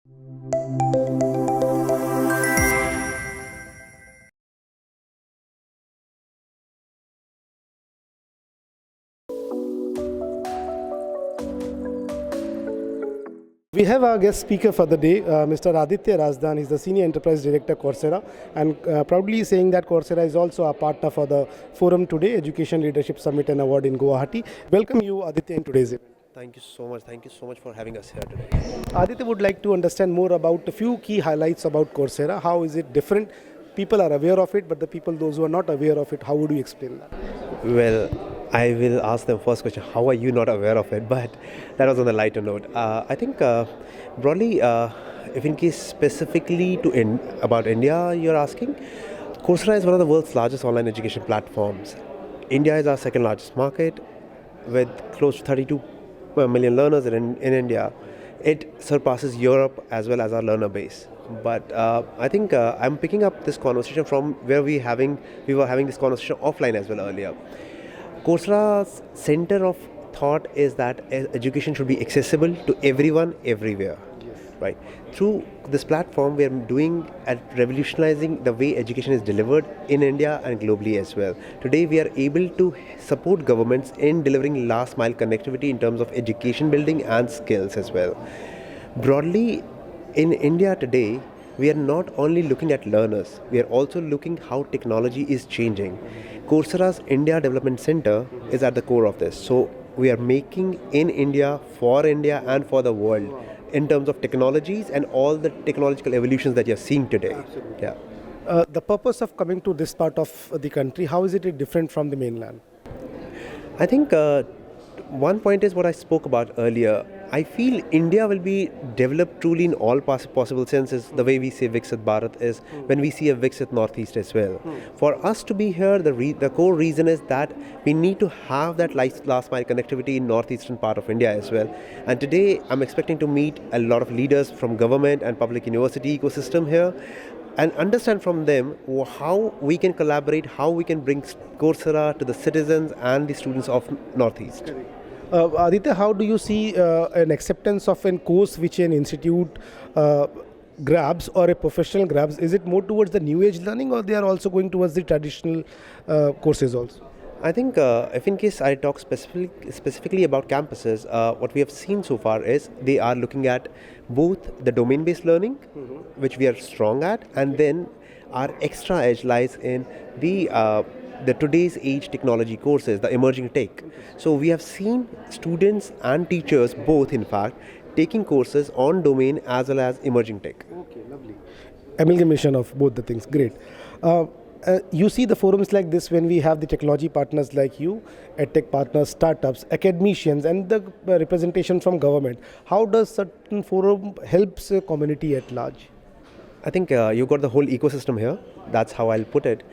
We have our guest speaker for the day, Mr. Aaditya Razdan. He's the Senior Enterprise Director, Coursera, and proudly saying that Coursera is also a partner for the forum today, Education Leadership Summit and Award in Guwahati. Welcome you, Aditya, in today's event. Thank you so much. Thank you so much for having us here today. Aditya would like to understand more about a few key highlights about Coursera. How is it different? People are aware of it, but the people, those who are not aware of it, how would you explain that? Well, I will ask them first question, how are you not aware of it? But that was on a lighter note. I think broadly, if in case specifically about India you're asking, Coursera is one of the world's largest online education platforms. India is our second largest market with close to 32 million learners in India. It surpasses Europe as well as our learner base. But I think I'm picking up this conversation from where we were having this conversation offline as well earlier. Coursera's center of thought is that education should be accessible to everyone, everywhere. Yes. Right. Through this platform, we are doing and revolutionizing the way education is delivered in India and globally as well. Today, we are able to support governments in delivering last mile connectivity in terms of education building and skills as well. Broadly, in India today, we are not only looking at learners, we are also looking how technology is changing. Coursera's India Development Center is at the core of this. So we are making in India, for India and for the world in terms of technologies and all the technological evolutions that you're seeing today. Absolutely. Yeah. The purpose of coming to this part of the country, how is it different from the mainland? I think one point is what I spoke about earlier. I feel India will be developed truly in all possible senses. The way we say Viksit Bharat is when we see a Viksit Northeast as well. For us to be here, the core reason is that we need to have that last mile connectivity in northeastern part of India as well. And today I'm expecting to meet a lot of leaders from government and public university ecosystem here and understand from them how we can collaborate, how we can bring Coursera to the citizens and the students of Northeast. Aditya, how do you see an acceptance of a course which an institute grabs or a professional grabs? Is it more towards the new age learning, or they are also going towards the traditional courses also? I think if in case I talk specifically about campuses, what we have seen so far is they are looking at both the domain-based learning, which we are strong at, and then our extra edge lies in the today's age technology courses, the emerging tech. So we have seen students and teachers both, in fact, taking courses on domain as well as emerging tech. Okay, lovely. Amalgamation of both the things, great. You see the forums like this when we have the technology partners like you, edtech partners, startups, academicians, and the representation from government. How does certain forum helps a community at large? I think you've got the whole ecosystem here. That's how I'll put it,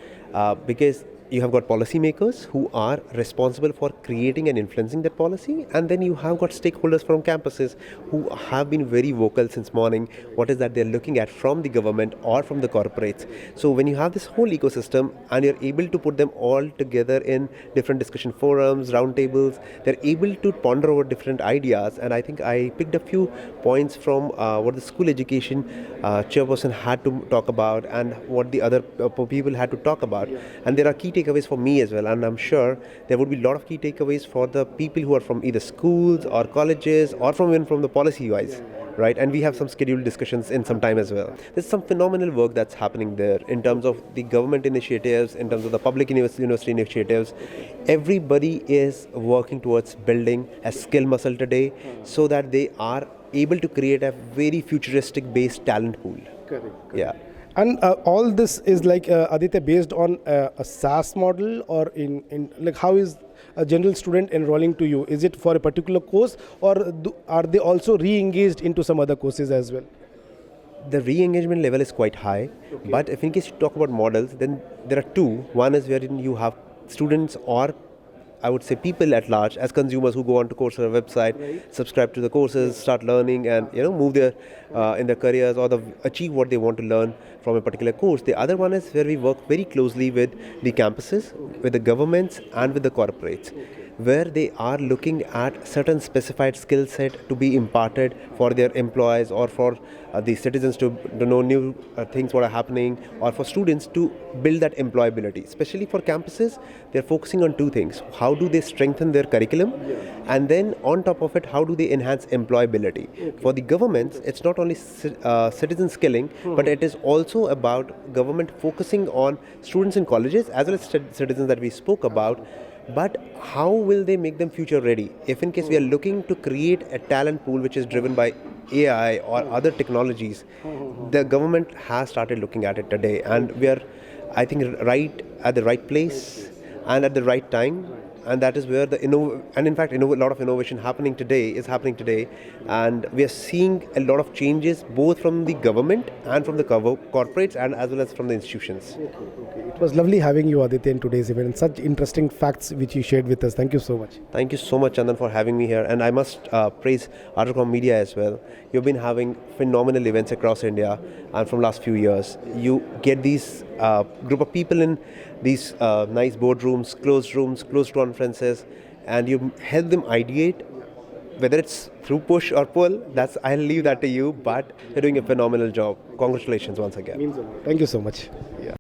because you have got policymakers who are responsible for creating and influencing that policy, and then you have got stakeholders from campuses who have been very vocal since morning. What is that they're looking at from the government or from the corporates? So when you have this whole ecosystem and you're able to put them all together in different discussion forums, roundtables, they're able to ponder over different ideas. And I think I picked a few points from what the school education chairperson had to talk about and what the other people had to talk about. And there are key takeaways for me as well, and I'm sure there would be a lot of key takeaways for the people who are from either schools or colleges or even from the policy wise, right? And we have some scheduled discussions in some time as well. There's some phenomenal work that's happening there in terms of the government initiatives, in terms of the public university initiatives. Everybody is working towards building a skill muscle today so that they are able to create a very futuristic based talent pool. Correct. Yeah. And all this is like Aditya based on a SaaS model, or in like how is a general student enrolling to you? Is it for a particular course, or are they also re-engaged into some other courses as well? The re-engagement level is quite high, but if in case you talk about models, then there are two. One is wherein you have students, or I would say people at large as consumers who go onto Coursera website, subscribe to the courses, start learning, and move their in their careers or achieve what they want to learn from a particular course. The other one is where we work very closely with the campuses, with the governments, and with the corporates. where they are looking at certain specified skill set to be imparted for their employees or for the citizens to know new things what are happening, or for students to build that employability. Especially for campuses, they're focusing on two things: how do they strengthen their curriculum, and then on top of it, how do they enhance employability. For the governments, it's not only citizen skilling, but it is also about government focusing on students in colleges as well as citizens that we spoke about. But how will they make them future ready? If in case we are looking to create a talent pool which is driven by AI or other technologies, the government has started looking at it today, and we are, I think, right at the right place and at the right time. And that is where and in fact, a lot of innovation is happening today, and we are seeing a lot of changes both from the government and from the corporates and as well as from the institutions. Okay. It was lovely having you, Aditya, in today's event, and such interesting facts which you shared with us. Thank you so much. Thank you so much, Chandan, for having me here. And I must praise ArdorComm Media as well. You've been having phenomenal events across India, and from last few years, you get these group of people in these nice boardrooms, closed conferences, and you help them ideate. Whether it's through push or pull, I'll leave that to you. But you're doing a phenomenal job. Congratulations once again. Means a lot. Thank you so much. Yeah.